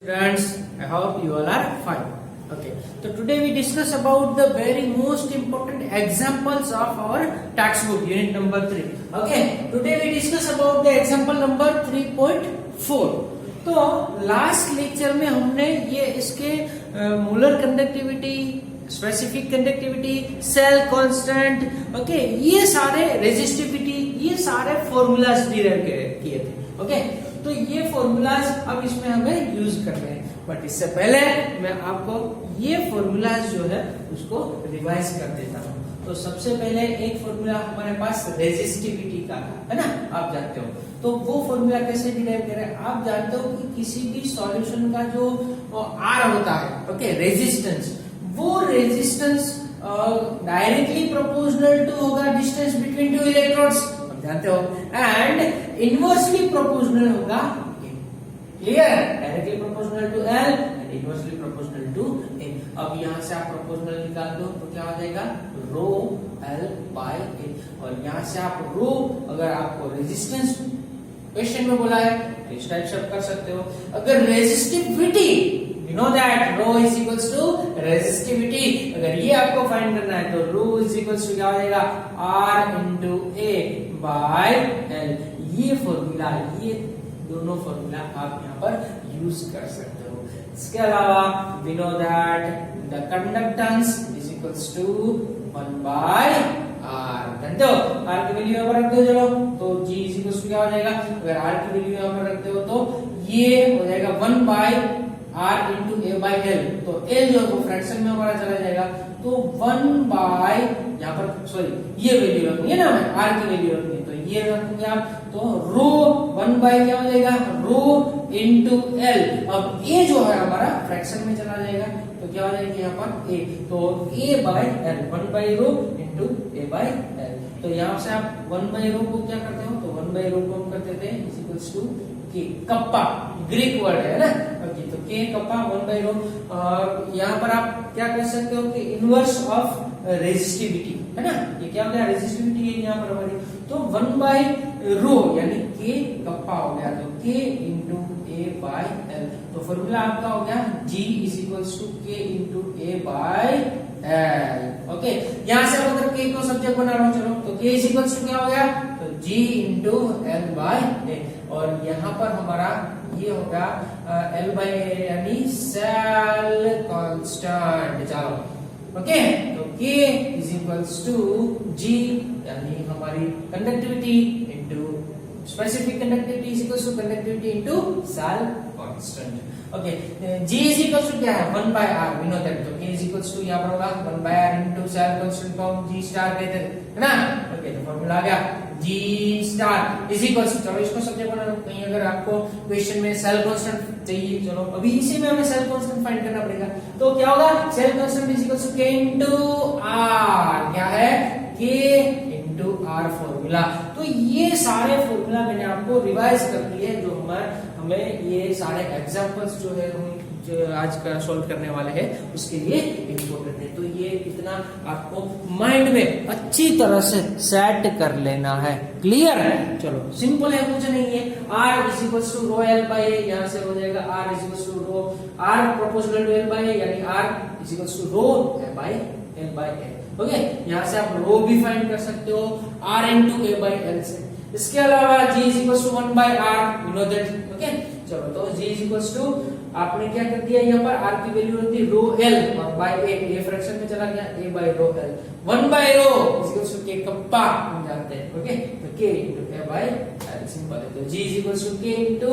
Friends, I hope you all are fine. Okay, so today we discuss about the very most important examples of our textbook unit number 3. Okay, today we discuss about the example number 3.4. तो last lecture में हमने ये इसके molar conductivity, specific conductivity, cell constant, okay, ये सारे resistivity, ये सारे formulas derive किए थे. ओके, तो ये फॉर्मूलाज अब इसमें हमें यूज करने हैं. बट इससे पहले मैं आपको ये फॉर्मूलाज जो है उसको रिवाइज कर देता हूँ. तो सबसे पहले एक फॉर्मूला हमारे पास रेजिस्टिविटी का है ना, आप जानते हो. तो वो फॉर्मूला कैसे डिराइव करें, आप जानते हो कि किसी भी सॉल्यूशन का जो आर होता है, ओके, रेजिस्टेंस, वो रेजिस्टेंस डायरेक्टली प्रोपोर्शनल टू होगा डिस्टेंस बिटवीन टू इलेक्ट्रोड्स, जानते हो, एंड इनवर्सली प्रोपोर्शनल होगा. Clear? Directly proportional to L and inversely proportional to A. अब यहाँ से आप प्रोपोर्शनल निकाल दो तो क्या हो जाएगा, रो एल बाय ए. और यहाँ से आप रो, अगर आपको रेजिस्टेंस क्वेश्चन में बोला है तो इस टाइप से आप कर सकते हो. अगर resistivity, you know that rho is equals to resistivity, अगर ये आपको फाइंड करना है तो rho is equals to क्या हो जाएगा, R into A by L. ये फॉर्मूला, ये दोनों फॉर्मूला आप यहाँ पर यूज कर सकते हो. इसके अलावा we know that the conductance is equals to 1 by R. जानते हो, R की वैल्यू यहाँ पर रखते हो, चलो तो G is equals to क्या हो जाएगा, अगर R की वैल्यू यहाँ पर रखते हो तो ये हो जाएगा 1 by R into A by L. तो L जो है वो फ्रैक्शन में हमारा चला जाएगा, तो 1 by, यहाँ पर सॉरी ये वैल्यू रखनी है ना, हमें R की वैल्यू रखनी है, तो ये रखेंगे आप, तो रो 1 by क्या हो जाएगा, रो into L. अब A जो है हमारा फ्रैक्शन में चला जाएगा, तो क्या हो जाएगा यहाँ पर A, तो A by L, 1 by row into A by L. तो यहाँ से आप 1 by रो को क्या करते हो, तो 1 by रो को हम करते थे इज इक्वल्स टू के कप्पा, ग्रीक वर्ड है ना. ओके, तो के कप्पा 1 बाय रो. यहाँ पर आप क्या कर सकते हो कि इनवर्स ऑफ रेजिस्टिविटी है ना, ये क्या हो गया, रेजिस्टिविटी है यहाँ पर हमारी, तो 1 बाय रो यानी के कप्पा हो गया, तो के इंटू ए बाय एल. तो फॉर्मूला आपका हो गया G इज इक्वल्स टू के into A by L. Okay, यहाँ से आप अगर के को सब्जेक्ट बना रहा हूँ, चलो तो के इज इक्वल्स टू क्या हो गया, तो G इंटू एल बाय ए. और यहाँ पर हमारा ये होगा एल बाय ए यानी सेल कांस्टेंट. चलो ओके, तो K is equals to G यानी हमारी conductivity into specific conductivity is equals to conductivity into cell constant. Okay, G is equals to क्या है, 1 by R, we know that. तो K is equals to यहाँ पर होगा 1 by R into cell constant को हम G स्टार कहते हैं, है ना. ओके, तो फॉर्मूला आ गया G star is equals to, चलो इसको सब्जेक्ट बना लो. कहीं अगर आपको क्वेश्चन में सेल कांस्टेंट चाहिए, चलो अभी इसी में हमें सेल कांस्टेंट फाइंड करना पड़ेगा, तो क्या होगा, cell constant is equals to K into R. क्या है, K इनटू R फॉर्मूला. तो ये सारे फॉर्मूला मैंने आपको रिवाइज कर दिए, जो हमें ये सारे एग्जांपल्स जो है हम जो आज का सॉल्व करने वाले हैं उसके लिए इम्पोर्टेंट है. तो ये इतना आपको माइंड में अच्छी तरह से सेट कर लेना है. क्लियर है? चलो सिंपल है, कुछ नहीं है. R is equals to rho L by A, यहाँ से हो जाएगा R is equals to rho R proportional to L by A, यानी R is equals to rho by L by A. Okay, यहाँ से आप रो भी फाइंड कर सकते हो R into A by L से. इसके अलावा G is equals to 1 by R, you know that. Okay, चलो तो G इज इक्वल्स टू, आपने क्या कर दिया, यहाँ पर R की वैल्यू होती है रो L और बाय A, ये फ्रैक्शन में चला गया A by rho L. 1 by rho is equals to K kappa, हम जानते हैं. ओके, तो K into A by L simple है. तो G is equals to K into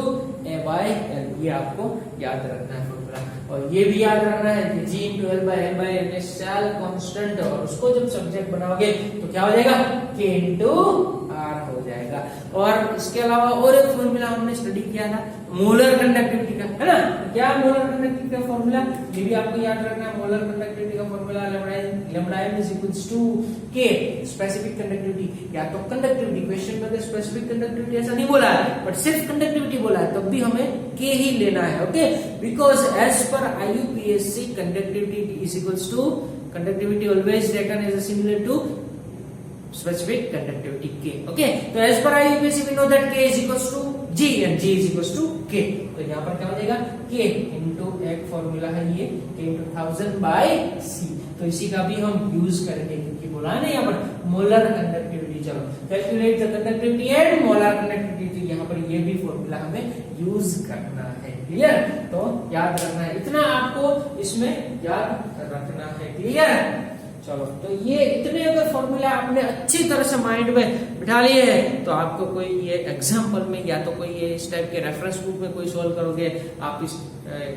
A by L. ये आपको याद रखना है फॉर्मूला. और ये भी याद रखना है कि G into L by L by L cell constant, और उसको जब सब्जेक्ट बनाओगे तो क्या हो जाएगा, K इनटू R हो जाएगा. और इसके अलावा और एक फॉर्मूला हमने स्टडी किया था मोलर कंडक्टिविटी का, है ना. क्या मोलर कंडक्टिविटी का फॉर्मूला, ये भी आपको याद रखना है. मोलर कंडक्टिविटी का formula lambda m is equals to K specific conductivity. या तो कंडक्टिविटी, क्वेश्चन में स्पेसिफिक कंडक्टिविटी ऐसा नहीं बोला है, बट सिर्फ कंडक्टिविटी बोला है, तब भी हमें K ही लेना है. Okay, because as per IUPAC conductivity is equals to, conductivity always taken as similar to specific conductivity K. Okay, so as per IUPAC we know that K is equals to G and G is equals to K। तो यहाँ पर क्या हो जाएगा K into एक formula है ये K into 1000 by C। तो इसी का भी हम यूज करेंगे क्योंकि बोला है ना यहाँ पर मोलर कंडक्टिविटी। चलो calculate the conductivity and molar conductivity, यहाँ पर ये भी फॉर्मूला हमें यूज करना है। क्लियर? तो याद रखना है, इतना आपको इसमें याद रखना है। क्लियर? चलो तो ये इतने अगर फॉर्मूला आपने अच्छी तरह से माइंड में बिठा लिए हैं तो आपको कोई ये एग्जाम्पल में या तो कोई ये इस टाइप के रेफरेंस बुक में कोई सॉल्व करोगे आप इस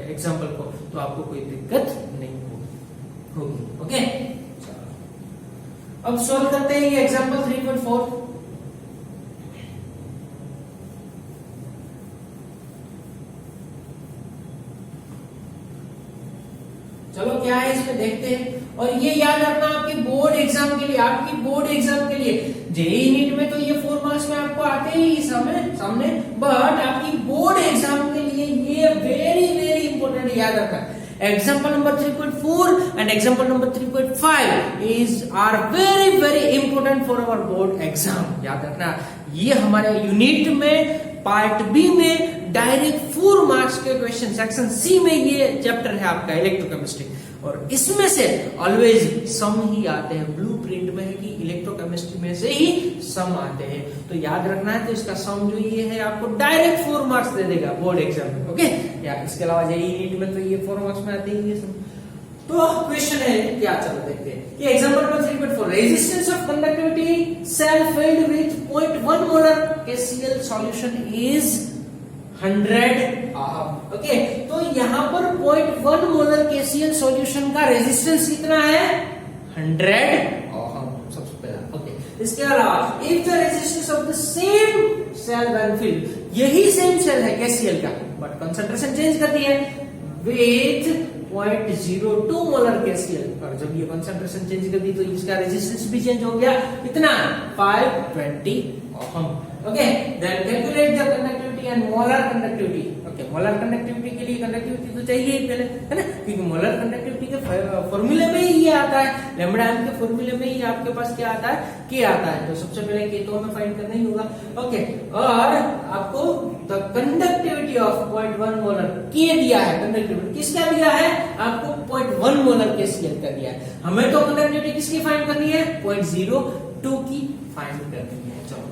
एग्जाम्पल को तो आपको कोई दिक्कत नहीं होगी। ओके अब सॉल्व करते हैं ये एग्जाम्पल 3.4। चलो क्या है इसमें देखते हैं। और ये याद रखना आपकी बोर्ड एग्जाम के लिए, आपकी बोर्ड एग्जाम के लिए जेईई नीट में तो ये 4 मार्क्स में आपको आते ही सामने बट आपकी बोर्ड एग्जाम के लिए ये वेरी वेरी इंपॉर्टेंट याद रखना। Example number 3.4 and example number 3.5 are very very important for our board exam। याद रखना ये हमारे यूनिट में पार्ट बी में डायरेक्ट 4 मार्क्स के क्वेश्चन सेक्शन सी में ये चैप्टर है आपका इलेक्ट्रोकेमिस्ट्री और इसमें से ऑलवेज सम ही आते हैं। ब्लूप्रिंट में है कि इलेक्ट्रोकेमिस्ट्री में से ही सम आते हैं तो याद रखना है। तो इसका सम जो ये है आपको डायरेक्ट 4 मार्क्स दे देगा बोर्ड एग्जाम में। ओके या इसके अलावा जेईई नीट में तो ये 4 मार्क्स में आते ही ये सम। तो क्वेश्चन है क्या, चलो देखते हैं। ये example number 3.4 resistance of conductivity cell filled with 0.1 molar KCl solution is 100 ohm. Okay तो यहाँ पर 0.1 मोलर KCl सॉल्यूशन का रेजिस्टेंस कितना है 100 ओम सबसे पहला। ओके इसके अलावा if the resistance of the same cell when filled, यही सेम सेल है KCl का बट कंसंट्रेशन चेंज कर दी है विद 0.02 मोलर KCl और जब ये कंसंट्रेशन चेंज कर दी तो इसका रेजिस्टेंस भी चेंज हो गया कितना 520 ohm. Okay then calculate the conductivity and molar conductivity. Okay molar conductivity के लिए कंडक्टिविटी तो चाहिए ही पहले है ना क्योंकि मोलर कंडक्टिविटी के फॉर्मूले में ही ये आता है, लैम्डा m के फॉर्मूले में ही आपके पास क्या आता है K आता है। तो सबसे पहले K तो हमें फाइंड करना ही होगा। ओके और आपको the conductivity of 0.1 molar K दिया है, कंडक्टिविटी किसका दिया है आपको 0.1 मोलर KCl का दिया है। हमें तो कंडक्टिविटी किसकी फाइंड करनी है 0.02 की फाइंड करनी है। चलो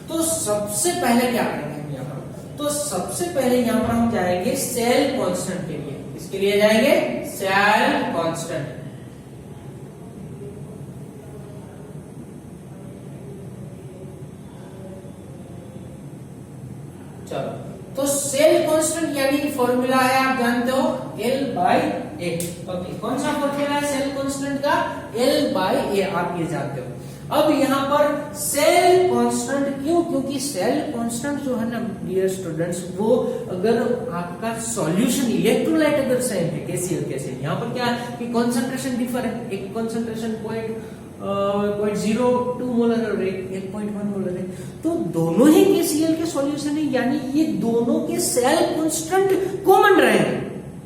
तो सबसे पहले क्या करेंगे हम यहाँ पर, तो सबसे पहले यहाँ पर हम जाएंगे सेल कांस्टेंट के लिए। किसके लिए जाएंगे सेल कांस्टेंट। चलो तो सेल कांस्टेंट यानी फॉर्मूला है आप जानते हो L/A। ओके कौन सा फॉर्मूला है सेल कांस्टेंट का L/A आप ये जानते हो। अब यहाँ पर सेल कांस्टेंट क्यों, क्योंकि सेल कांस्टेंट जो है ना डियर स्टूडेंट्स वो अगर आपका सॉल्यूशन इलेक्ट्रोलाइट अगर सेम है KCl यहाँ पर क्या है कि कंसंट्रेशन डिफर है, एक कंसंट्रेशन 0.02 मोलर और 1.1 मोलर है तो दोनों ही KCl के सॉल्यूशन है यानी ये दोनों के सेल कांस्टेंट कॉमन रहेंगे,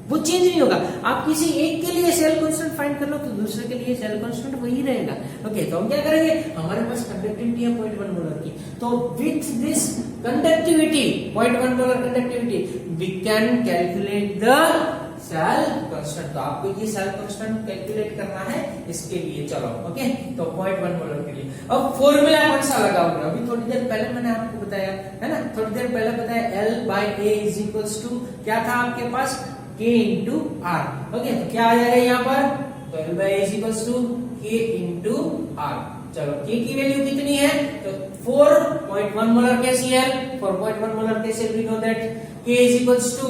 वो चेंज नहीं होगा। आप किसी एक के लिए सेल कांस्टेंट फाइंड कर लो तो दूसरे के लिए सेल कांस्टेंट वही रहेगा। ओके तो हम क्या करेंगे हमारे पास कंडक्टिविटी है 0.1 मोलर की तो with this conductivity 0.1 molar conductivity we can calculate the cell constant. तो आपको ये सेल कांस्टेंट कैलकुलेट करना है इसके लिए। चलो ओके तो 0.1 मोलर के लिए अब फॉर्मूला कौन सा लगाओगे, अभी थोड़ी देर पहले मैंने आपको बताया है ना, थोड़ी देर पहले बताया L/A इज इक्वल्स टू क्या था आपके पास K इंटू R। ओके तो क्या आ जाएगा यहाँ पर तो L/A is equals to K into R। चलो K की वैल्यू कितनी है तो 4.1 molar KCl, 4.1 molar KCl we know that K is equals to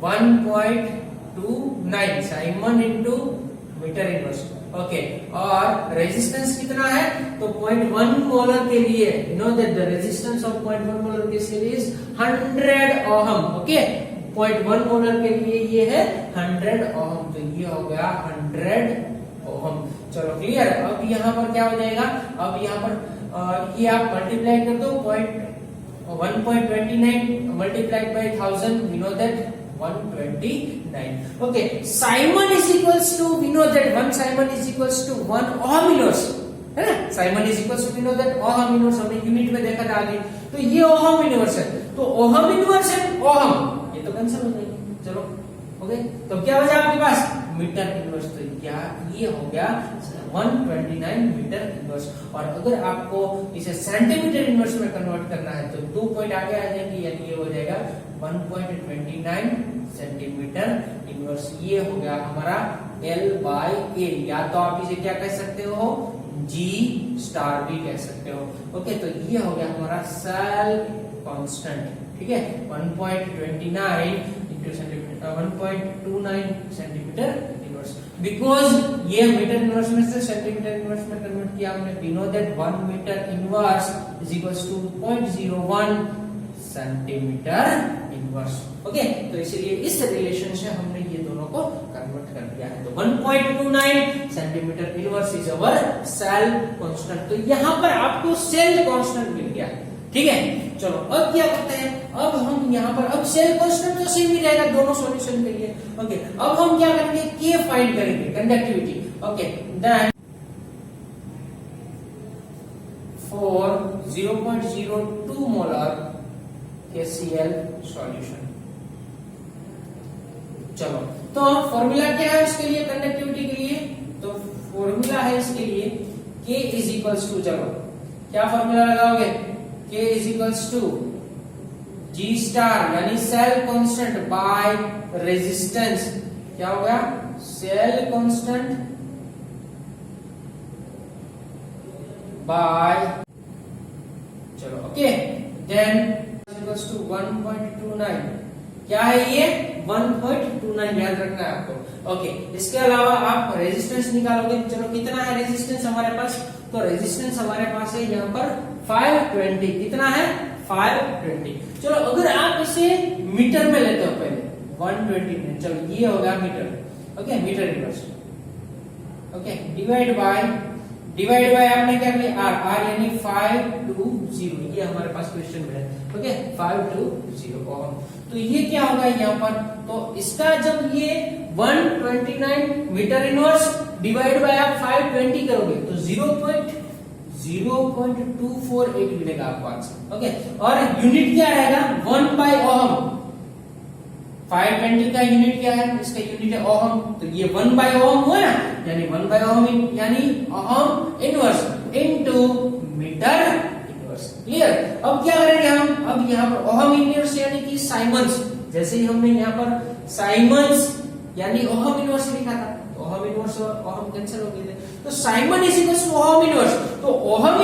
1.29 Simon into metre inverse. Okay और रेजिस्टेंस कितना है तो 0.1 मोलर के लिए you know that the resistance of 0.1 molar KCl is 100 ohm. Okay 0.1 molar के लिए ये है 100 ओहम तो ये हो गया 100 ओहम। चलो क्लियर। अब यहाँ पर क्या हो जाएगा, अब यहाँ पर ये आप मल्टीप्लाई कर दो 1.29 multiplied by 1000 we know that 129। okay Simon is equals to we know that 1 Simon is equals to 1 ohm inverse है ना, Simon is equals to we know that ohm inverse हमने यूनिट में देखा था आगे। तो ये ओहम इनवर्स है, तो ओहम इनवर्स है ओहम, ये तो कैंसिल हो जाएगी। चलो ओके, तो क्या बचा आपके पास मीटर इनवर्स, तो क्या ये हो गया 129 मीटर इनवर्स। और अगर आपको इसे सेंटीमीटर इनवर्स में कन्वर्ट करना है तो 2 पॉइंट आगे आ जाएंगे, यानी ये हो जाएगा 1.29 सेंटीमीटर इनवर्स। ये हो गया हमारा L/A, या तो आप इसे क्या कह सकते हो G स्टार भी कह सकते हो। ओके, तो ये हो गया हमारा सेल कांस्टेंट, ठीक है, 1.29 into centimetre 1.29 centimetre inverse. Because ये मीटर इनवर्स में से सेंटीमीटर इनवर्स में कन्वर्ट किया हमने, we know that 1 metre inverse is equals to 0.01 centimetre inverse. Okay, तो इसलिए इस रिलेशन से हमने ये दोनों को कन्वर्ट कर दिया है। तो 1.29 centimetre inverse is our cell constant. तो यहाँ पर आपको सेल कांस्टेंट मिल गया, ठीक है। चलो अब क्या करते हैं, अब हम यहाँ पर अब सेल कांस्टेंट तो सेम ही रहेगा दोनों सॉल्यूशन के लिए। ओके, अब हम क्या करेंगे, के फाइंड करेंगे, conductivity. Okay, then for 0.02 molar KCl solution. चलो, तो फॉर्मूला क्या है इसके लिए, कंडक्टिविटी के लिए, तो फॉर्मूला है इसके लिए K इज इक्वल्स टू, चलो क्या फॉर्मूला लगाओगे, K is equals to G star यानी सेल कांस्टेंट बाय रेजिस्टेंस। क्या होगा, सेल कांस्टेंट बाय, चलो ओके, देन इक्वल्स टू 1.29, क्या है ये 1.29, याद रखना है आपको। ओके, इसके अलावा आप रेजिस्टेंस निकालोगे। चलो कितना है रेजिस्टेंस हमारे पास, तो रेजिस्टेंस हमारे पास है यहाँ पर 520, कितना है 520। चलो अगर आप इसे मीटर में लेते हो पहले 120, चलो ये होगा metre, okay, metre inverse. Okay, divide by आपने क्या किया R यानी 5 to 0, ये हमारे पास क्वेश्चन में है। Okay, 5 to 0 ohm. तो ये क्या होगा यहाँ पर, तो इसका जब ये 129 मीटर इनवर्स डिवाइड बाय आप 520 करोगे तो 0.0248 मिलेगा आपको आंसर। ओके, और यूनिट क्या रहेगा 1 बाय ओहम। 520 का यूनिट क्या है, इसका यूनिट है ओहम, तो ये 1 बाय ओहम हुआ ना, यानी 1 बाय ओहम यानी ohm inverse into metre inverse. Clear. अब क्या करेंगे हम, अब यहाँ पर ओहम इनवर्स यानी कि साइमंस, जैसे ही हमने यहाँ पर साइमंस यानी ओहम इनवर्स लिखा था, तो ओहम इनवर्स और ओहम कैंसिल हो गए थे, तो siemens is equals to ohm inverse, तो ohm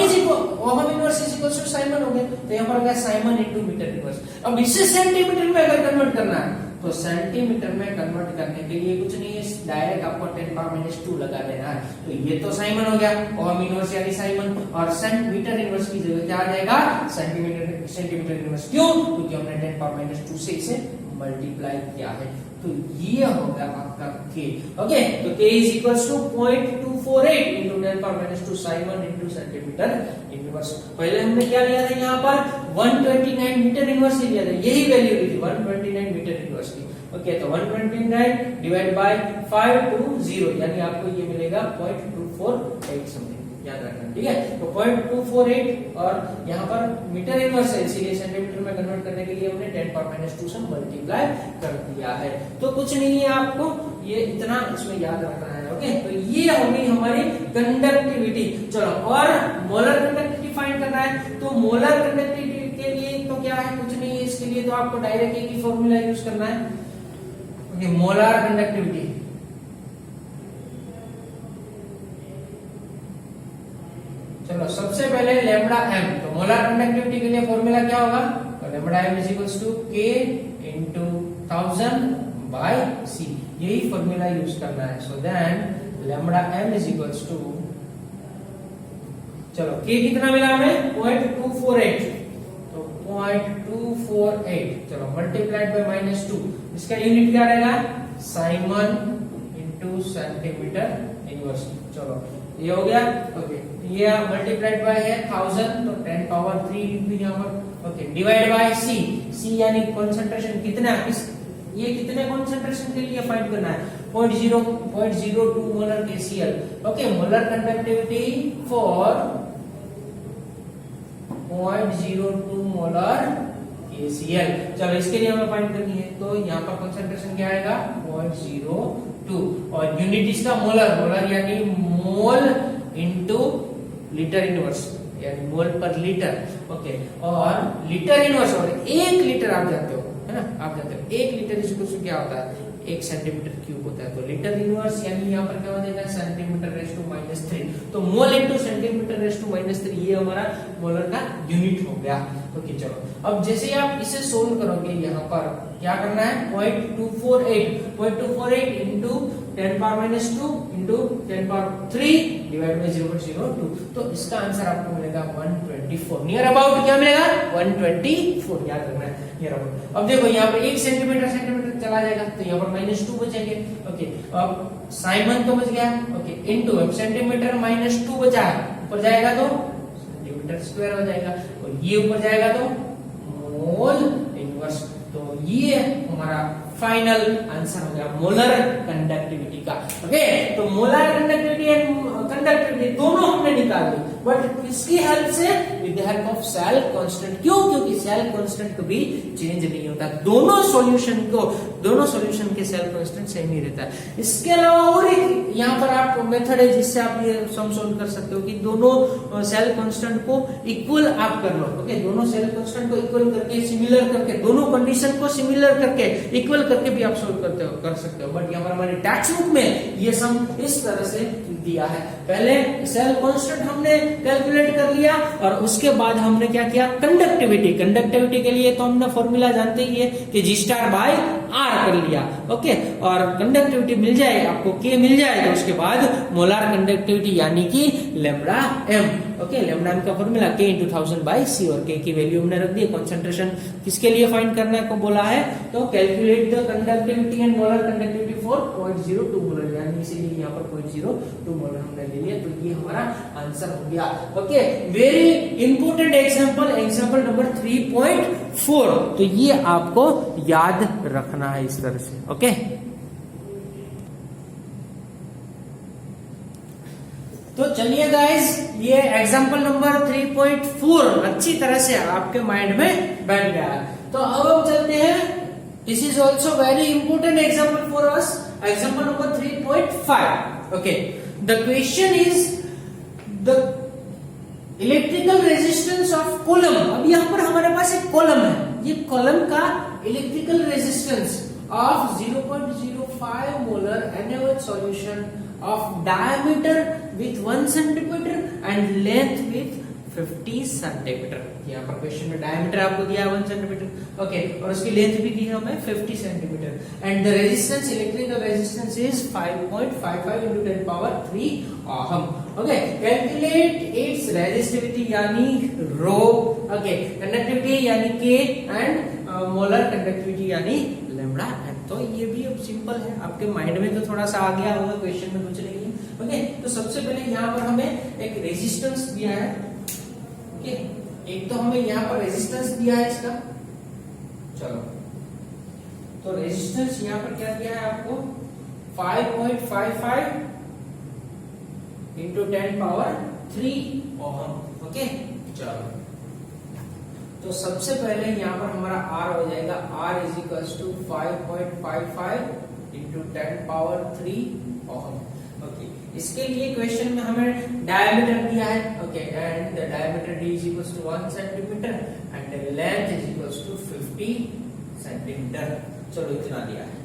inverse is equals to siemens हो गया, तो यहाँ पर हो गया साइमन इनटू मीटर इनवर्स। अब इसे सेंटीमीटर में अगर कन्वर्ट करना है तो सेंटीमीटर में कन्वर्ट करने के लिए कुछ नहीं है, डायरेक्ट आपको 10⁻⁻² लगा देना है। तो ये तो साइमन हो गया, ओहम इनवर्स यानी साइमन, और सेंटीमीटर इनवर्स की जगह क्या आ जाएगा सेंटीमीटर इनवर्स। क्यों, क्योंकि हमने 10⁻² से इसे मल्टीप्लाई किया है। तो ये होगा आपका K। ओके, तो K is equals to 0.248 into 10⁻² siemens into centimetre inverse. पहले हमने क्या लिया था यहाँ पर 129 मीटर इनवर्स लिया था, यही वैल्यू ली थी 129 मीटर इनवर्स की। ओके, तो 129 डिवाइड बाय 5 to 0 यानी आपको ये मिलेगा 0.248 समथिंग, याद रखना, ठीक है। तो 0.248 और यहाँ पर मीटर इनवर्स है, इसीलिए सेंटीमीटर में कन्वर्ट करने के लिए हमने 10⁻² से मल्टीप्लाई कर दिया है। तो कुछ नहीं है, आपको ये इतना इसमें याद रखना है। ओके, तो ये होगी हमारी कंडक्टिविटी। चलो, और मोलर कंडक्टिविटी फाइंड करना है, तो मोलर कंडक्टिविटी के लिए तो क्या है, कुछ नहीं है, इसके लिए तो आपको डायरेक्ट एक ही फॉर्मूला यूज करना है। ओके, मोलर कंडक्टिविटी, चलो सबसे पहले लैम्बडा m, तो मोलर कंडक्टिविटी के लिए फॉर्मूला क्या होगा, तो lambda m is equals to k into 1000 by c, यही फॉर्मूला यूज करना है। So then lambda m is equals to, चलो k कितना मिला हमें 0.248, तो 0.248, चलो मल्टीप्लाइड बाय -2, इसका यूनिट क्या रहेगा साइमन इंटू सेंटीमीटर इनवर्स। चलो ये हो गया। ओके, ये मल्टीप्लाइड बाय है 1000, तो 10⁻³ लिख यहाँ पर। ओके, डिवाइड बाय c यानी कंसंट्रेशन कितना है, ये कितने कंसंट्रेशन के लिए फाइंड करना है, 0.02 molar KCl। Okay, molar conductivity for 0.02 molar KCl। चलो इसके लिए हमें फाइंड करनी है, तो यहाँ पर कंसंट्रेशन क्या आएगा 0.02 और यूनिट इसका मोलर, मोलर यानी मोल इनटू लीटर इनवर्स यानी मोल पर लीटर। ओके, और लीटर इनवर्स और 1 लीटर आप जानते हो, है ना, आप जानते हो 1 लीटर इसको क्या होता है 1 सेंटीमीटर क्यूब होता है। तो लीटर इनवर्स यानी यहाँ पर क्या हो जाएगा सेंटीमीटर रेज़ टू -3। तो mole into centimetre raise to -3 ये हमारा मोलर का यूनिट हो गया। ओके चलो, अब जैसे ही आप इसे सोल्व करोगे यहाँ पर क्या करना है 0.248 इंटू 10⁻² इंटू 10⁻³ डिवाइड बाय 0.02, तो इसका आंसर आपको मिलेगा 124। नियर अबाउट क्या मिलेगा 124, याद रखना है नियर अबाउट। अब देखो यहाँ पर 1 सेंटीमीटर चला जाएगा तो यहाँ पर -2 बचेंगे। ओके, अब साइन तो बच गया। ओके, इनटू अब सेंटीमीटर -2 बचा है, ऊपर जाएगा तो सेंटीमीटर स्क्वायर हो जाएगा और ये ऊपर जाएगा तो मोल इनवर्स। तो ये हमारा फाइनल आंसर हो गया मोलर कंडक्टिविटी का। ओके, तो मोलर कंडक्टिविटी एंड कंडक्टिविटी दोनों हमने निकाल दी, बट इसकी हेल्प से with the help of cell constant. क्यों? क्योंकि सेल कांस्टेंट कभी चेंज नहीं होता, दोनों सॉल्यूशन के सेल कांस्टेंट सेम ही रहता है। इसके अलावा और एक यहाँ पर आप मेथड है जिससे आप ये सम सोल्व कर सकते हो कि दोनों सेल कांस्टेंट को इक्वल आप कर लो। ओके, दोनों सेल कांस्टेंट को इक्वल करके सिमिलर करके दोनों कंडीशन को सिमिलर करके इक्वल करके भी आप सोल्व कर सकते हो। बट यहाँ पर हमारे टेक्स्ट बुक में ये सम इस तरह से दिया है। पहले सेल कांस्टेंट हमने कैलकुलेट कर लिया और उसके बाद हमने क्या किया कंडक्टिविटी के लिए तो हमने फॉर्मूला जानते ही है कि G⁻/R कर लिया। ओके, और कंडक्टिविटी मिल जाए आपको K मिल जाए तो उसके बाद मोलार कंडक्टिविटी यानी कि λm। ओके, λm का फॉर्मूला K × 1000/C और K की वैल्यू हमने रख दी। कंसंट्रेशन किसके लिए फाइंड करने को बोला है तो calculate the conductivity and molar conductivity for 0.02 molar, यानी इसीलिए यहाँ पर 0.02 मोलर हमने ले लिया। तो ये हमारा आंसर हो गया। Okay, very important example number 3.4। तो ये आपको याद रखना है इस तरह से। ओके, तो चलिए गाइस, ये एग्जांपल नंबर 3.4 अच्छी तरह से आपके माइंड में बैठ गया है। तो अब हम चलते हैं, this is also very important example for us, example number 3.5। Okay, the question is the electrical resistance of column. अब यहाँ पर हमारे पास एक कॉलम है, ये कॉलम का electrical resistance of 0.05 molar NaOH solution of diameter with 1 centimeter and length with 50 centimeter। यहाँ पर क्वेश्चन में डायमीटर आपको दिया है 1 सेंटीमीटर। ओके, और उसकी लेंथ भी दी है हमें 50 centimetre and the resistance electrical resistance is 5.55 × 10⁻³ ohm. Okay, calculate its resistivity यानी रो, ओके, कंडक्टिविटी यानी K एंड मोलर कंडक्टिविटी यानी लैम्डा। तो ये भी अब सिंपल है, आपके माइंड में तो थोड़ा सा आ गया होगा, क्वेश्चन में कुछ नहीं है। ओके, तो सबसे पहले यहाँ पर हमें एक रेजिस्टेंस दिया है। ओके, एक तो हमें यहाँ पर रेजिस्टेंस दिया है इसका। चलो, तो रेजिस्टेंस यहाँ पर क्या दिया है आपको 5.55 × 10⁻³ ओहम। ओके, चलो, तो सबसे पहले यहाँ पर हमारा R हो जाएगा R = 5.55 × 10⁻³ ओहम। ओके, इसके लिए क्वेश्चन में हमें डायमीटर दिया है। Okay, and the diameter D = 1 centimetre and the length = 50 centimetre. चलो, इतना दिया है।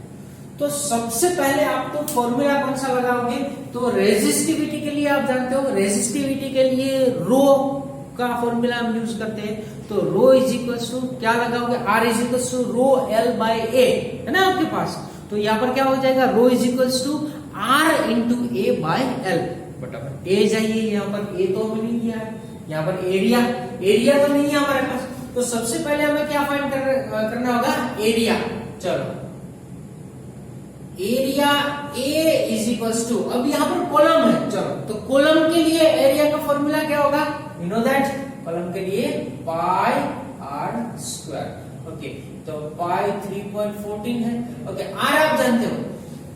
तो सबसे पहले आप तो फॉर्मूला कौन सा लगाओगे, तो रेजिस्टिविटी के लिए आप जानते हो, रेजिस्टिविटी के लिए रो का फॉर्मूला हम यूज करते हैं। तो रो = क्या लगाओगे R = ρl/A, है ना आपके पास। तो यहाँ पर क्या हो जाएगा रो = R × A/L बराबर A चाहिए, यहाँ पर A तो हमें नहीं दिया है, यहाँ पर एरिया तो नहीं है हमारे पास। तो सबसे पहले हमें क्या फाइंड करना होगा एरिया। चलो, एरिया A = अब यहाँ पर कॉलम है। चलो, तो कॉलम के लिए एरिया का फॉर्मूला क्या होगा, यू नो दैट, कॉलम के लिए πr²। ओके, तो पाई 3.14 है। ओके, R आप जानते हो,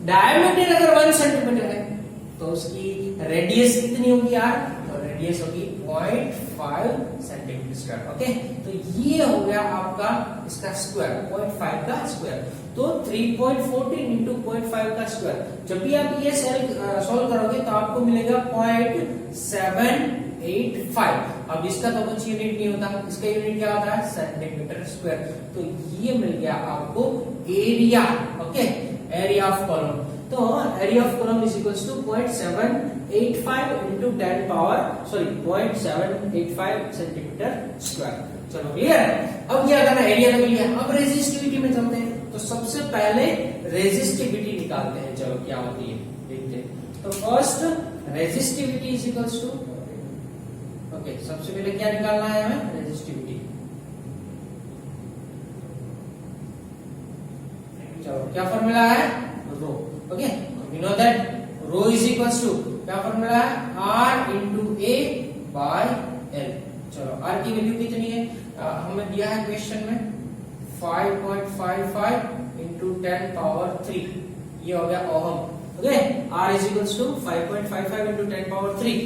डायमीटर अगर 1 सेंटीमीटर है तो उसकी रेडियस कितनी होगी R, तो रेडियस होगी 0.5 सेंटीमीटर स्क्वायर। ओके, तो ये हो गया आपका इसका स्क्वायर, 0.5 का स्क्वायर। तो 3.14 इंटू 0.5 का स्क्वायर। जब भी आप ये सॉल्व करोगे तो आपको मिलेगा 0.785। अब इसका तो कुछ यूनिट नहीं होता, इसका यूनिट क्या होता है, सेंटीमीटर स्क्वायर। तो ये मिल गया आपको area. Okay, area of column. तो area of column is equals to 0.785 into 0.785 centimetre square. चलो क्लियर। अब क्या करना, एरिया निकल गया। अब रेजिस्टिविटी में चलते हैं। तो सबसे पहले रेजिस्टिविटी निकालते हैं। चलो क्या होती है देखते हैं। तो first resistivity is equals to, okay, सबसे पहले क्या निकालना है हमें, रेजिस्टिविटी। चलो क्या फॉर्मूला है, rho. Okay, we know that rho is equals to क्या फॉर्मूला है, R into A by L। चलो R की वैल्यू कितनी है, हमें दिया है क्वेश्चन में 5.55 इंटू 10 पावर 3, ये हो गया ohm. Okay, R is equals to 5.55 into 10 power 3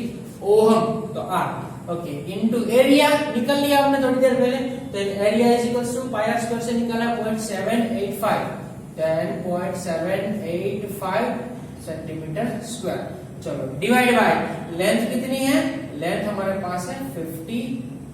ohm. तो R, ओके, इंटू एरिया निकल लिया हमने थोड़ी देर पहले। तो area is equals to pi R square से निकाला 0.785, 10.785 सेंटीमीटर स्क्वायर। चलो डिवाइड बाय लेंथ कितनी है, लेंथ हमारे पास है 50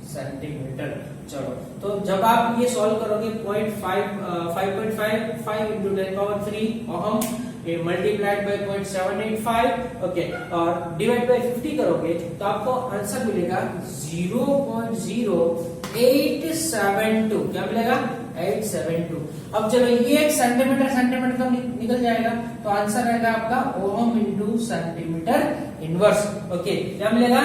सेंटीमीटर। चलो तो जब आप ये सॉल्व करोगे 5.55 इंटू 10 पावर 3 ओहम, ये मल्टीप्लाइड बाय 0.785, ओके, और डिवाइड बाय 50 करोगे तो आपको आंसर मिलेगा 0.0872। क्या मिलेगा, 872। अब चलो ये एक सेंटीमीटर सेंटीमीटर तो निकल जाएगा, तो आंसर रहेगा आपका ohm into centimetre inverse. Okay, क्या मिलेगा,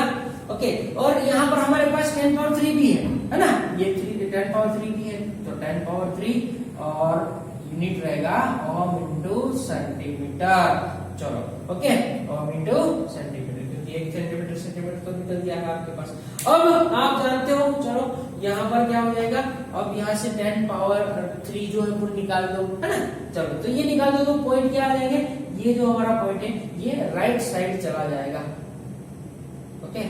ओके, और यहाँ पर हमारे पास 10 पावर 3 भी है ना, ये 10 पावर 3 भी है। तो 10 पावर 3 और यूनिट रहेगा ओम इंटू सेंटीमीटर। चलो ओके, ओम इंटू सेंटीमीटर, क्योंकि 1 सेंटीमीटर सेंटीमीटर तो निकल गया है आपके पास। अब आप जानते हो, चलो यहाँ पर क्या हो जाएगा, अब यहाँ से 10 पावर 3 जो है वो निकाल दो, है ना। चलो तो ये निकाल दो तो पॉइंट क्या आ जाएंगे, ये जो हमारा पॉइंट है ये राइट साइड चला जाएगा। ओके,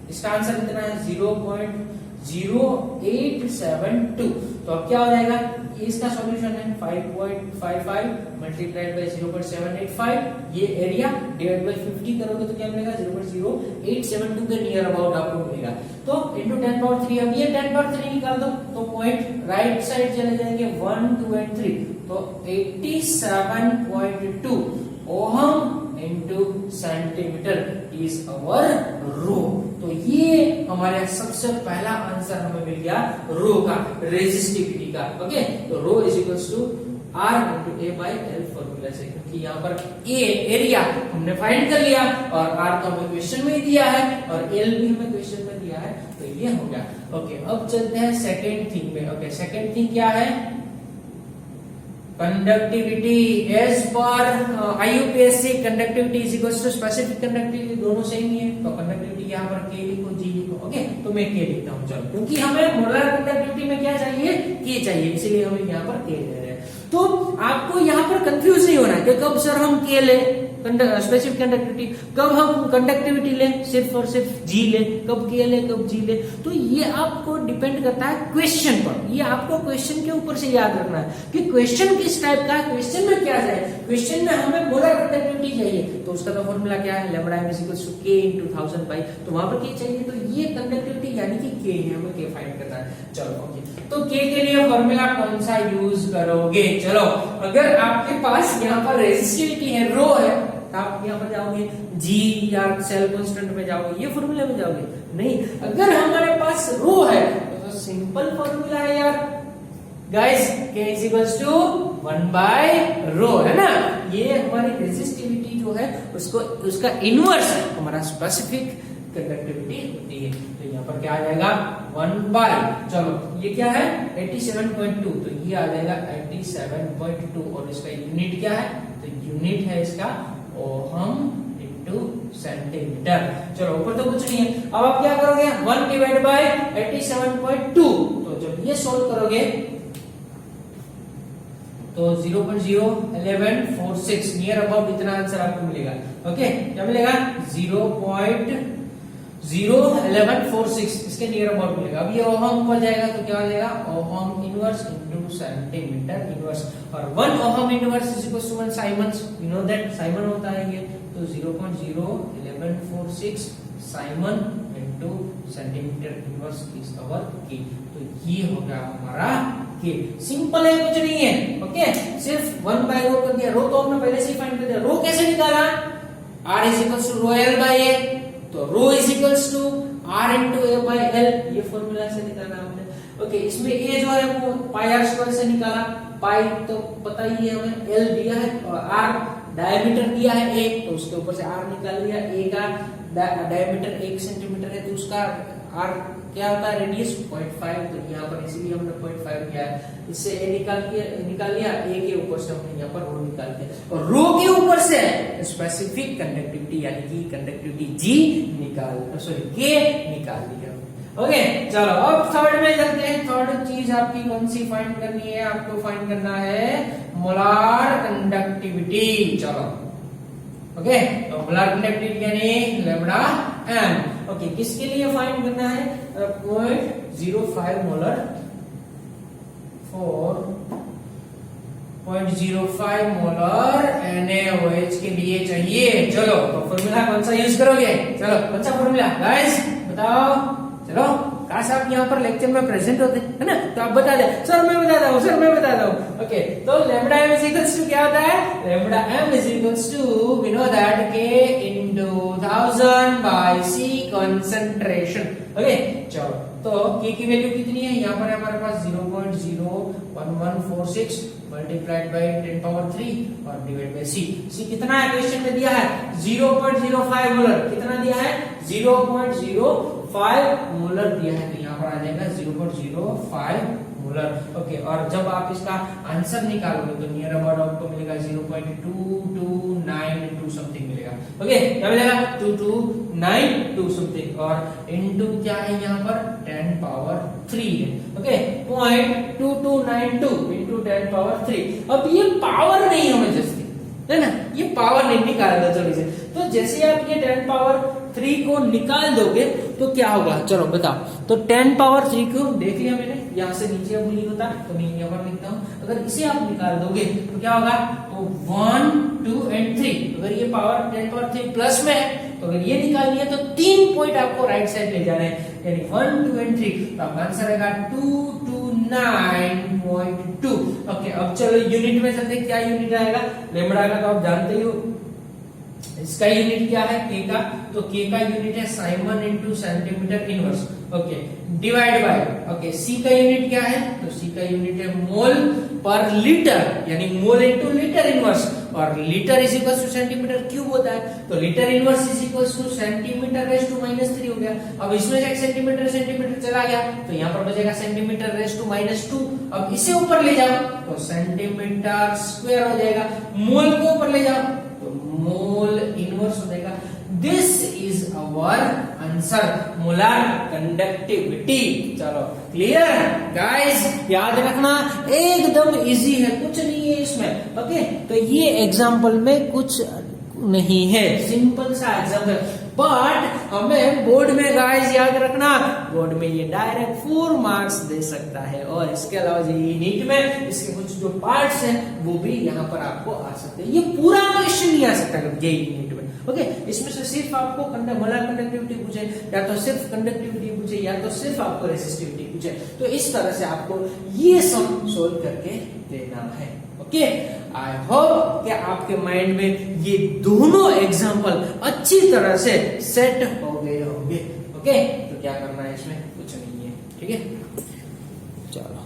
इसका आंसर कितना है, 0.0872। तो अब क्या हो जाएगा, ये इसका सॉल्यूशन है 5.55 मल्टीप्लाइड बाय 0.785, ये एरिया डिवाइड बाय 50 करोगे तो क्या मिलेगा, 0.0872 के नियर अबाउट आपको मिलेगा। तो इंटू 10 पावर 3, अब ये 10 पावर 3 निकाल दो तो पॉइंट राइट साइड चले जाएंगे 1, 2 एंड 3, तो 87.2 ohm into centimetre is our rho. तो ये हमारे सबसे पहला आंसर हमें मिल गया रो का, रेजिस्टिविटी का। ओके, तो rho is equals to R into A by L formula से, क्योंकि यहाँ पर A एरिया हमने फाइंड कर लिया और R तो हमें क्वेश्चन में ही दिया है और L भी हमें क्वेश्चन में दिया है, तो ये हो गया। ओके, अब चलते हैं सेकेंड थिंग में। ओके, सेकेंड थिंग क्या है, conductivity. As per IUPAC conductivity is equals to specific conductivity, दोनों सेम ही है। तो कंडक्टिविटी यहाँ पर K लिखो, G लिखो। ओके, तो मैं K लिखता हूँ। चलो, क्योंकि हमें मोलर कंडक्टिविटी में क्या चाहिए, K चाहिए, इसलिए हम यहाँ पर K ले रहे हैं। तो आपको यहाँ पर कंफ्यूज नहीं होना है कि कब सर हम K ले स्पेसिफिक कंडक्टिविटी, कब हम कंडक्टिविटी ले सिर्फ और सिर्फ G ले, कब K ले कब G ले। तो ये आपको डिपेंड करता है क्वेश्चन पर, ये आपको क्वेश्चन के ऊपर से याद रखना है कि क्वेश्चन किस टाइप का है, क्वेश्चन में क्या है। क्वेश्चन में हमें मोलर कंडक्टिविटी चाहिए तो उसका तो फॉर्मूला क्या है, लैम्डा m = K × 1000 पाई, तो वहां पर K चाहिए, तो ये कंडक्टिविटी यानी कि K है, हमें K फाइंड करना है। चलो ओके, तो K के लिए फॉर्मूला कौन सा यूज करोगे। चलो, अगर आपके पास यहाँ पर रेजिस्टिविटी है, रो है, आप यहाँ पर जाओगे G या सेल कांस्टेंट में जाओगे, ये फॉर्मूले में जाओगे नहीं। अगर हमारे पास रो है तो सिंपल फॉर्मूला है यार गाइस, K = 1/ρ, है ना। ये हमारी रेजिस्टिविटी जो है उसको उसका इनवर्स हमारा स्पेसिफिक कंडक्टिविटी होती है। तो यहाँ पर क्या आ जाएगा 1/, चलो ये क्या है 87.2, तो ये आ जाएगा 87.2 और इसका यूनिट क्या है, तो यूनिट है इसका ओहम इंटू सेंटीमीटर। चलो ऊपर तो कुछ नहीं है, अब आप क्या करोगे 1 डिवाइड बाय 87.2, तो जब ये सोल्व करोगे तो 0.01146 नियर अबाउट इतना आंसर आपको मिलेगा। ओके, क्या मिलेगा 0.01146 0.1146 इसके नियर अबाउट मिलेगा। अब ये ओहम पर जाएगा तो क्या हो जाएगा, ohm inverse into centimetre inverse, और 1 ohm inverse is equal to 1 siemens, you know that siemens होता है ये, तो 0.01146 siemens into centimetre inverse is our K. तो ये होगा हमारा के। सिंपल है, कुछ नहीं है। ओके, सिर्फ 1 बाय रो कर दिया, रो तो हमने पहले से ही फाइंड कर दिया। रो कैसे निकाला, r is equal to rho L by A, तो rho is equals to r into A by L, ये फॉर्मूला से निकाला हमने। ओके, इसमें a जो है वो पाई r स्क्वायर से निकाला, पाई तो पता ही है हमें, l दिया है और r डायमीटर दिया है 1, तो उसके ऊपर से r निकाल लिया। a का डायमीटर 1 सेंटीमीटर है तो उसका r क्या होता है, रेडियस 0.5, तो यहाँ पर इसीलिए हमने 0.5 किया है। इससे a निकाल लिया, a के ऊपर से हमने यहाँ पर रो निकाल दिया, और रो के ऊपर से स्पेसिफिक कंडक्टिविटी यानी कि कंडक्टिविटी G K निकाल दिया। ओके, चलो अब थर्ड में चलते हैं। थर्ड चीज आपकी कौन सी फाइंड करनी है, आपको फाइंड करना है मोलार कंडक्टिविटी। चलो ओके, तो मोलार कंडक्टिविटी यानी लैम्डा m। ओके, किसके लिए फाइंड करना है, 0.05 मोलर 0.05 मोलर NaOH के लिए चाहिए। चलो तो फॉर्मूला कौन सा यूज करोगे, चलो कौन सा फॉर्मूला गाइस बताओ। चलो काश आप यहाँ पर लेक्चर में प्रेजेंट होते है ना, तो आप बता दे, सर मैं बताता हूँ, सर मैं बताता हूँ। ओके, तो lambda m is equals to क्या होता है, lambda m is equals to we know that k into 1000 by c concentration. Okay, चलो तो k की वैल्यू कितनी है, यहाँ पर हमारे पास 0.01146 मल्टीप्लाइड बाय 10 पावर 3 और डिवाइड बाय c कितना है क्वेश्चन में दिया है, 0.05 मोलर। कितना दिया है, 0.05 मोलर दिया है, तो यहाँ पर आ जाएगा 0.05 मोलर। ओके, और जब आप इसका आंसर निकालोगे तो नियर अबाउट आपको मिलेगा 0.2292 समथिंग मिलेगा। ओके, क्या मिलेगा, 2292 समथिंग, और इनटू क्या है यहाँ पर 10 पावर 3 है। Okay, 0.2292 into 10 power 3। अब ये पावर नहीं हमें जस्ती है ना, ये पावर नहीं निकाल दो थोड़ी से, तो जैसे आप ये 10 पावर 3 को निकाल दोगे तो क्या होगा, चलो बताओ। तो 10 पावर 3 को देख लिया मैंने, यहाँ से नीचे अब नहीं होता तो मैं यहाँ पर लिखता हूँ। अगर इसे आप निकाल दोगे तो क्या होगा, तो 1 2 एंड 3, अगर ये पावर 10 पावर 3 प्लस में है तो अगर ये निकाल लिया तो 3 पॉइंट आपको राइट साइड ले जाना है, यानी 1 2 एंड 3, तो आपका आंसर आएगा 229.2। ओके, अब चलो यूनिट में चलते, क्या यूनिट आएगा, लैम्डा का तो आप जानते ही हो, इसका यूनिट क्या है, k का, तो k का यूनिट है Simon into centimetre inverse. Okay, divide bye, okay, c का यूनिट क्या है, तो c का यूनिट है मोल पर लीटर, यानी मोल इनटू लीटर इनवर्स, और litre is equal to centimetre cube होता है, तो litre inverse is equal to centimetre raise to -3 हो गया। अब इसमें से एक सेंटीमीटर चला गया तो यहाँ पर बचेगा सेंटीमीटर रेज़ टू -2। अब इसे ऊपर ले जाओ तो सेंटीमीटर स्क्वायर हो जाएगा, मोल को ऊपर ले जाओ मोल इनवर्स हो जाएगा। This is our answer, molar conductivity. चलो क्लियर गाइस, याद रखना एकदम इजी है, कुछ नहीं है इसमें। ओके, तो ये एग्जांपल में कुछ नहीं है, सिंपल सा एग्जांपल, बट हमें बोर्ड में गाइस याद रखना, बोर्ड में ये डायरेक्ट 4 मार्क्स दे सकता है, और इसके अलावा ये नीट में इसके कुछ जो पार्ट्स हैं वो भी यहाँ पर आपको आ सकते हैं। ये पूरा क्वेश्चन नहीं आ सकता ये नीट में। ओके, इसमें से सिर्फ आपको मोलार कंडक्टिविटी पूछे, या तो सिर्फ कंडक्टिविटी पूछे, या तो सिर्फ आपको रेसिस्टिविटी पूछे, तो इस तरह से आपको ये सब सोल्व करके देना है। ओके, आई होप कि आपके माइंड में ये दोनों एग्जाम्पल अच्छी तरह से सेट हो गए होंगे। ओके, तो क्या करना है इसमें, कुछ नहीं है, ठीक है। चलो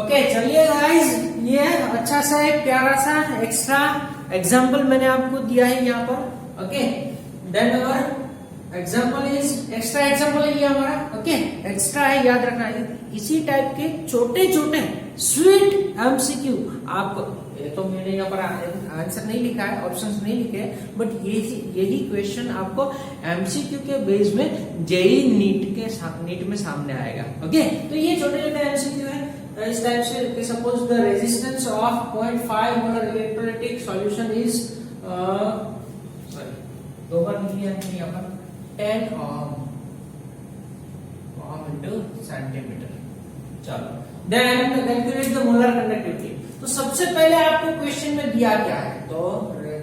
ओके, चलिए गाइस, ये अच्छा सा एक प्यारा सा एक्स्ट्रा एग्जाम्पल मैंने आपको दिया है यहाँ पर। Okay, then our example is extra example है ये हमारा। ओके, एक्स्ट्रा है, याद रखना है, इसी टाइप के छोटे छोटे स्वीट एमसीक्यू आप, ये तो मैंने यहाँ पर आंसर नहीं लिखा है, ऑप्शंस नहीं लिखे हैं, बट यही क्वेश्चन आपको एमसीक्यू के बेस में जेई नीट में सामने आएगा। ओके, तो ये छोटे छोटे एमसीक्यू है इस टाइप से। Suppose the resistance of 0.5 molar electrolytic solution is दो बार लिख लिया हमने यहाँ पर 10 ओम into सेंटीमीटर। चलो then calculate the molar conductivity. तो सबसे पहले आपको क्वेश्चन में दिया क्या है, तो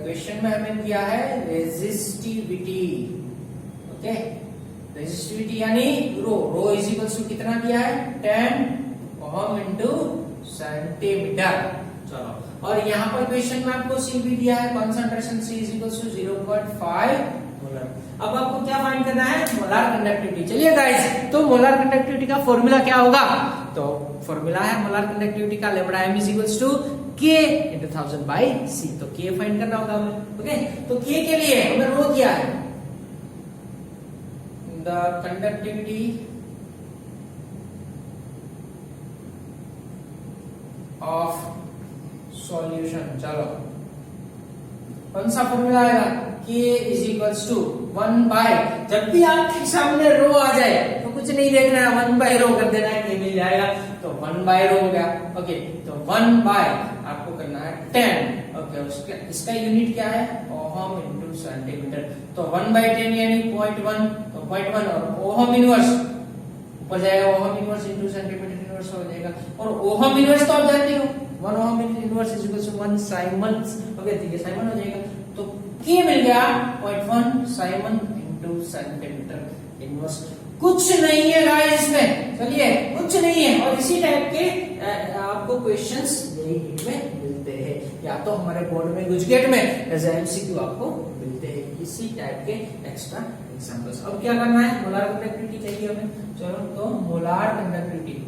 क्वेश्चन में हमें दिया है रेजिस्टिविटी। ओके, रेजिस्टिविटी यानी रो इज इक्वल्स टू कितना दिया है 10 ओम into सेंटीमीटर। चलो, और यहाँ पर क्वेश्चन में आपको सी भी दिया है, concentration C is equals to 0.5 molar. अब आपको क्या फाइंड करना है, मोलार कंडक्टिविटी। चलिए गाइस, तो मोलार कंडक्टिविटी का फॉर्मूला क्या होगा, तो फॉर्मूला है मोलार कंडक्टिविटी का lambda m is equals to k into 1000 by c। तो k फाइंड करना होगा हमें। ओके, तो k के लिए हमें रो दिया है द कंडक्टिविटी ऑफ सॉल्यूशन। चलो, कौन सा फॉर्मूला आएगा, k is equals to 1 by, जब भी आपके सामने रो आ जाए तो कुछ नहीं देखना है, 1 बाय रो कर देना है, k मिल जाएगा। तो 1 बाय रो हो गया। ओके, तो 1 बाय आपको करना है 10। ओके, इसका यूनिट क्या है, ओहम इनटू सेंटीमीटर। तो 1 बाय 10 यानी 0.1, तो 0.1 और ओहम इनवर्स ऊपर जाएगा, ohm inverse into centimetre inverse हो जाएगा। और ओहम इनवर्स तो आप जानते हो, 1 ohm inverse is equal to 1 siemens. Okay, तो ये साइमन हो जाएगा। तो k मिल गया 0.1 साइमन इनटू सेंटीमीटर इनवर्स। कुछ नहीं है गाइस इसमें, चलिए कुछ नहीं है। और इसी टाइप के आपको क्वेश्चंस जेईई में मिलते हैं, या तो हमारे बोर्ड में गुजगेट में एज एमसीक्यू आपको मिलते हैं इसी टाइप के एक्स्ट्रा एग्जांपल्स। अब क्या करना है, मोलार कंडक्टिविटी चाहिए हमें। चलो, तो मोलार कंडक्टिविटी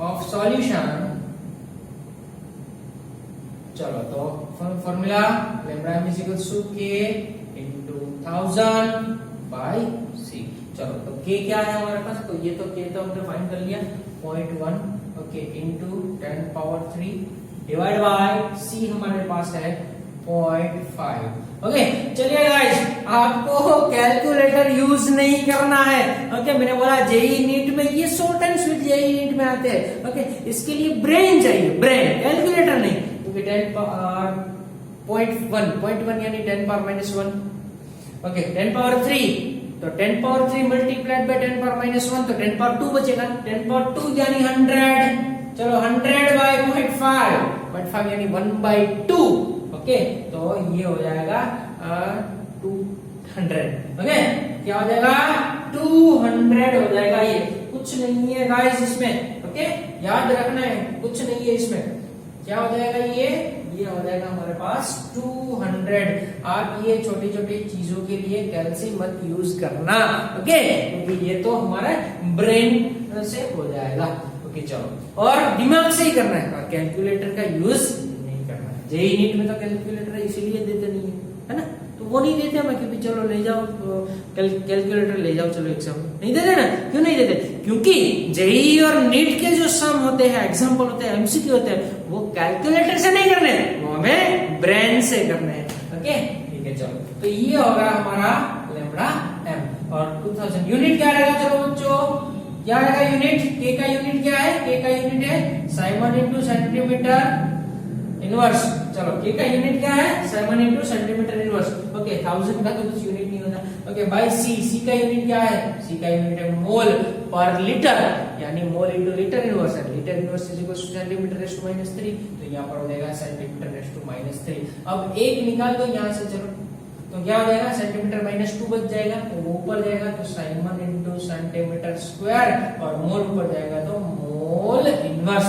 ऑफ सॉल्यूशन। चलो, तो formula lambda m is equals to k into 1000 by c। चलो, तो k क्या है हमारे पास, तो ये तो k तो हमने फाइंड कर लिया 0.1। Okay, into 10 power 3 divide by c हमारे पास है 0.5। ओके, चलिए गाइस, आपको कैलकुलेटर यूज नहीं करना है। ओके, मैंने बोला जेईई नीट में ये short and sweet JEE NEET में आते हैं। ओके, इसके लिए ब्रेन चाहिए, ब्रेन, कैलकुलेटर नहीं। क्योंकि 10 पावर 0.1 यानी 10 पावर -1। ओके, 10 पावर 3, तो 10 पावर 3 मल्टीप्लाइड बाय 10 पावर -1, तो 10 पावर 2 बचेगा। 10 पावर 2 यानी 100। चलो, 100 बाय 0.5 यानी 1/2। ओके, तो ये हो जाएगा 200। ओके, क्या हो जाएगा 200 हो जाएगा। ये कुछ नहीं है गाइस इसमें। ओके, याद रखना है, कुछ नहीं है इसमें। क्या हो जाएगा, ये हो जाएगा हमारे पास 200। आप ये छोटी छोटी चीजों के लिए कैलसी मत यूज करना। ओके, क्योंकि ये तो हमारा ब्रेन से हो जाएगा। ओके, चलो, और दिमाग से ही करना है, कैलकुलेटर का यूज जेईई नीट में तो कैलकुलेटर इसीलिए देते नहीं है ना, तो वो नहीं देते हमें कि चलो ले जाओ कैलकुलेटर ले जाओ, चलो एग्जाम नहीं देते ना। क्यों नहीं देते, क्योंकि जेईई और नीट के जो सम होते हैं, एग्जाम्पल होते हैं, एमसीक्यू होते हैं, वो कैलकुलेटर से नहीं करने, वो हमें ब्रेन से करने हैं। ओके, ठीक है, चलो, तो ये होगा हमारा लैम्ब्डा m। और 2000 यूनिट क्या रहेगा, चलो बच्चों, क्या रहेगा यूनिट, k का यूनिट क्या है, k का यूनिट है साइमन इनटू सेंटीमीटर इनवर्स। चलो, k का यूनिट क्या है, Simon into centimetre inverse. Okay, 1000 का तो कुछ यूनिट नहीं होता। ओके, बाय c का यूनिट क्या है, c का यूनिट है मोल पर लीटर, यानी मोल इनटू लीटर इनवर्स है। Litre inverse is equal to centimetre raise to -3, तो यहाँ पर हो जाएगा सेंटीमीटर रेज़ टू -3। अब एक निकाल दो यहाँ से, चलो, तो क्या हो जाएगा, सेंटीमीटर -2 बच जाएगा, तो वो ऊपर जाएगा तो साइमन इनटू सेंटीमीटर स्क्वायर, और मोल ऊपर जाएगा तो mole inverse.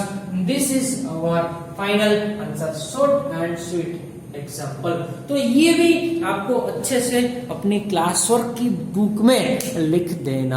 This is our final answer, short and sweet example. तो ये भी आपको अच्छे से अपनी क्लास वर्क की बुक में लिख देना।